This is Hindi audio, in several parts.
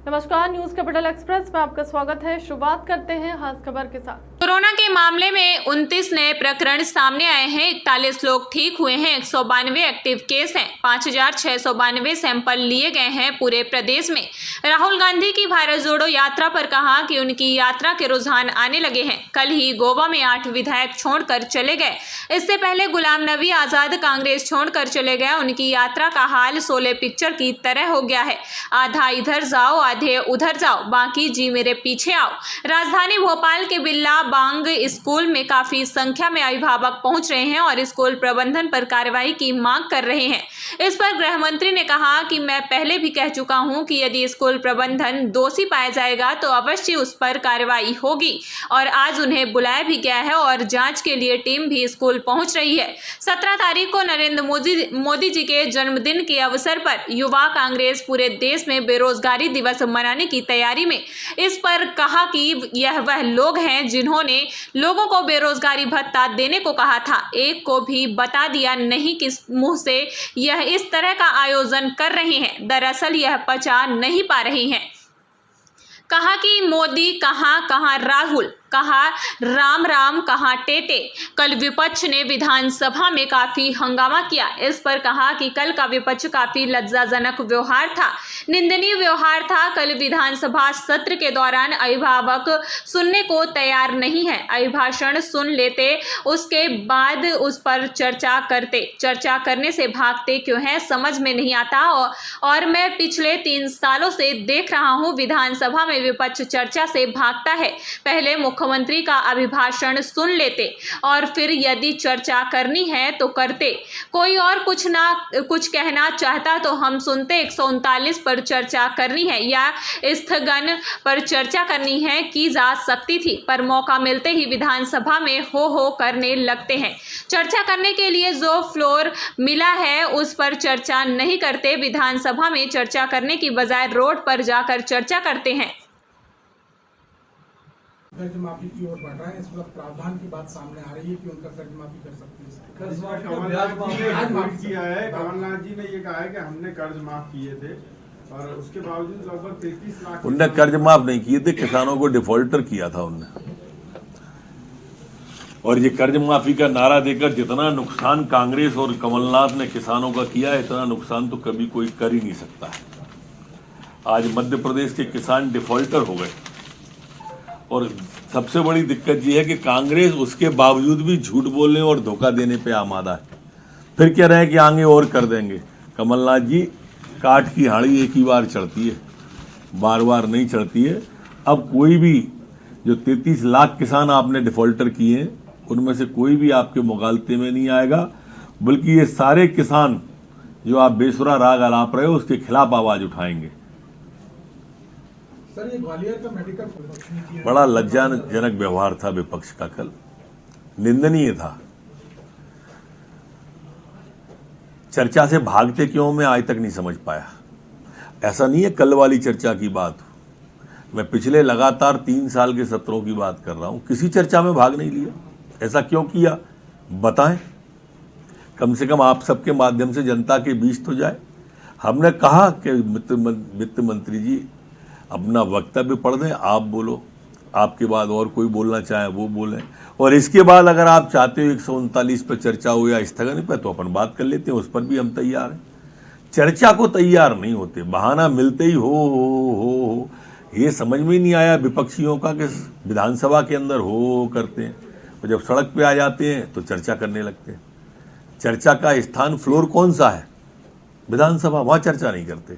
नमस्कार, न्यूज कैपिटल एक्सप्रेस में आपका स्वागत है। शुरुआत करते हैं खास खबर के साथ। कोरोना के मामले में 29 नए प्रकरण सामने आए हैं। 41 लोग ठीक हुए हैं। 192 एक्टिव केस हैं। 5692 सैंपल लिए गए हैं पूरे प्रदेश में। राहुल गांधी की भारत जोड़ो यात्रा पर कहा कि उनकी यात्रा के रुझान आने लगे हैं। कल ही गोवा में 8 विधायक छोड़कर चले गए। इससे पहले गुलाम नबी आजाद कांग्रेस छोड़कर चले गए। उनकी यात्रा का हाल शोले पिक्चर की तरह हो गया है। आधा इधर जाओ, आधे उधर जाओ, बाकी जी मेरे पीछे आओ। राजधानी भोपाल के बिल्ला बांग स्कूल में काफी संख्या में अभिभावक पहुंच रहे हैं और स्कूल प्रबंधन पर कार्रवाई की मांग कर रहे हैं। इस पर गृह मंत्री ने कहा कि मैं पहले भी कह चुका हूं कि यदि स्कूल प्रबंधन दोषी पाया जाएगा तो अवश्य उस पर कार्रवाई होगी और आज उन्हें बुलाया भी गया है और जांच के लिए टीम भी स्कूल पहुंच रही है। 17 तारीख को नरेंद्र मोदी जी के जन्मदिन के अवसर पर युवा कांग्रेस पूरे देश में बेरोजगारी दिवस मनाने की तैयारी में। इस पर कहा कि यह वह लोग हैं जिन्होंने लोगों को बेरोजगारी भत्ता देने को कहा था। एक को भी बता दिया नहीं किस मुंह से यह इस तरह का आयोजन कर रहे हैं। दरअसल यह पचा नहीं पा रहे हैं। कहा कि मोदी कहाँ राहुल, कहा राम राम, कहा टेटे। कल विपक्ष ने विधानसभा में काफी हंगामा किया। इस पर कहा कि कल का विपक्ष काफी लज्जाजनक व्यवहार था, निंदनीय व्यवहार था। कल विधानसभा सत्र के दौरान अभिभावक सुनने को तैयार नहीं है। अभिभाषण सुन लेते, उसके बाद उस पर चर्चा करते। चर्चा करने से भागते क्यों हैं समझ में नहीं आता। और मैं पिछले 3 सालों से देख रहा हूं विधानसभा में विपक्ष चर्चा से भागता है। पहले मुख्यमंत्री का अभिभाषण सुन लेते और फिर यदि चर्चा करनी है तो करते। कोई और कुछ कहना चाहता तो हम सुनते। 139 पर चर्चा करनी है या स्थगन पर चर्चा करनी है की जा सकती थी, पर मौका मिलते ही विधानसभा में हो करने लगते हैं। चर्चा करने के लिए जो फ्लोर मिला है उस पर चर्चा नहीं करते। विधानसभा में चर्चा करने की बजाय रोड पर जाकर चर्चा करते हैं। कर्ज माफी की ओर बढ़ रहा है। इस वक्त प्रावधान की बात सामने आ रही है कि उनका कर्ज माफी कर सकते हैं। कमलनाथ जी ने ये कहा है कि हमने कर्ज माफ किए थे और उसके बावजूद लगभग 33 लाख। उनने कर्ज माफ नहीं किए थे, किसानों को डिफॉल्टर किया था उनने। और ये कर्ज माफी का नारा देकर जितना नुकसान कांग्रेस और कमलनाथ ने किसानों का किया है, इतना नुकसान तो कभी कोई कर ही नहीं सकता है। आज मध्य प्रदेश के किसान डिफॉल्टर हो गए और सबसे बड़ी दिक्कत यह है कि कांग्रेस उसके बावजूद भी झूठ बोलने और धोखा देने पे आमादा है। फिर कह रहे हैं कि आगे और कर देंगे। कमलनाथ जी, काठ की हाड़ी एक ही बार चढ़ती है, बार बार नहीं चढ़ती है। अब कोई भी जो 33 लाख किसान आपने डिफॉल्टर किए हैं उनमें से कोई भी आपके मुगालते में नहीं आएगा, बल्कि ये सारे किसान जो आप बेसुरा राग अलाप रहे हो उसके खिलाफ आवाज उठाएंगे। सर, ये ग्वालियर का मेडिकल बड़ा लज्जाजनक व्यवहार था विपक्ष का, कल निंदनीय था। चर्चा से भागते क्यों, मैं आज तक नहीं समझ पाया। ऐसा नहीं है कल वाली चर्चा की बात, मैं पिछले लगातार 3 साल के सत्रों की बात कर रहा हूं। किसी चर्चा में भाग नहीं लिया। ऐसा क्यों किया बताएं, कम से कम आप सबके माध्यम से जनता के बीच तो जाए। हमने कहा कि वित्त मंत्री जी अपना वक्तव्य पढ़ दें, आप बोलो, आपके बाद और कोई बोलना चाहे वो बोलें, और इसके बाद अगर आप चाहते हो 139 पर चर्चा हो या स्थगन पर तो अपन बात कर लेते हैं, उस पर भी हम तैयार हैं। चर्चा को तैयार नहीं होते, बहाना मिलते ही हो। ये समझ में नहीं आया विपक्षियों का कि विधानसभा के अंदर हो करते हैं और जब सड़क पे आ जाते हैं तो चर्चा करने लगते हैं। चर्चा का स्थान फ्लोर कौन सा है? विधानसभा, वहां चर्चा नहीं करते।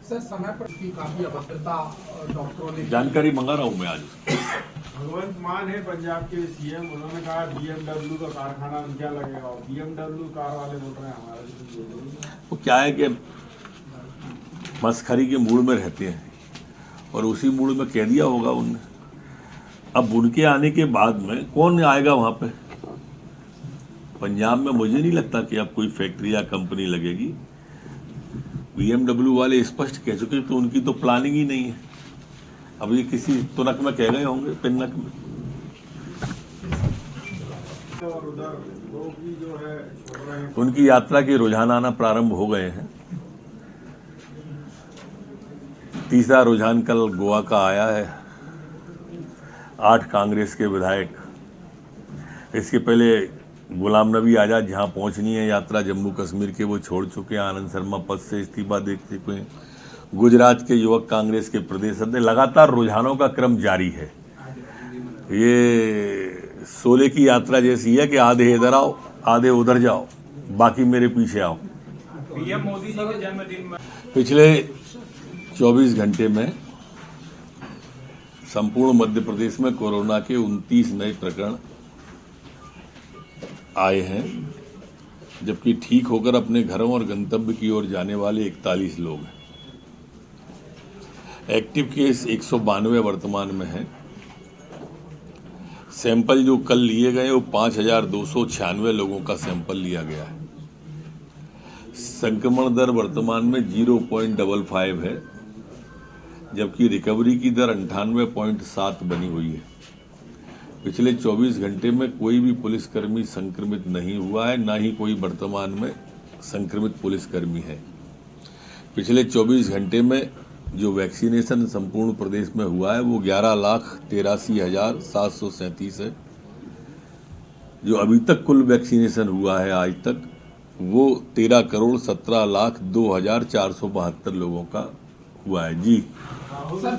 सर, समय पर की काफी अभद्रता डॉक्टरों ने जानकारी मंगा रहा हूं मैं आज। भगवंत मान है पंजाब के सीएम, उन्होंने कहा BMW का कारखाना क्या लगेगा, और BMW कार वाले बोल रहे हैं हमारे। वो क्या है कि मस्खरी के मूड में रहते हैं और उसी मूड में कह दिया होगा उनने। अब उनके आने के बाद में कौन आएगा वहां पे? पंजाब में मुझे नहीं लगता कि अब कोई फैक्ट्री या कंपनी लगेगी। BMW वाले स्पष्ट कह चुके तो उनकी तो प्लानिंग ही नहीं है। अब ये किसी तुनक में कह गए होंगे, पिन्नक में। और उधर लोग भी जो है उनकी यात्रा के रुझान आना प्रारंभ हो गए हैं। तीसरा रुझान कल गोवा का आया है। 8 कांग्रेस के विधायक, इसके पहले गुलाम नबी आज़ाद जहां पहुंचनी है यात्रा जम्मू कश्मीर के, वो छोड़ चुके हैं। आनंद शर्मा पद से इस्तीफा दे चुके हैं। गुजरात के युवक कांग्रेस के प्रदेश अध्यक्ष। लगातार रुझानों का क्रम जारी है। ये शोले की यात्रा जैसी है कि आधे इधर आओ आधे उधर जाओ, बाकी मेरे पीछे आओ। पीएम मोदी जी के जन्मदिन में पिछले 24 घंटे में संपूर्ण मध्य प्रदेश में कोरोना के 29 नए प्रकरण आए हैं, जबकि ठीक होकर अपने घरों और गंतव्य की ओर जाने वाले 41 लोग हैं। एक्टिव केस 192 वर्तमान में हैं। सैंपल जो कल लिए गए वो 5296 लोगों का सैंपल लिया गया है। संक्रमण दर वर्तमान में 0.55 है, जबकि रिकवरी की दर 98.7 बनी हुई है। पिछले 24 घंटे में कोई भी पुलिसकर्मी संक्रमित नहीं हुआ है, ना ही कोई वर्तमान में संक्रमित पुलिसकर्मी है। पिछले 24 घंटे में जो वैक्सीनेशन संपूर्ण प्रदेश में हुआ है वो 11,83,737 है। जो अभी तक कुल वैक्सीनेशन हुआ है आज तक वो 13,17,02,472 लोगों का हुआ है। जी सर,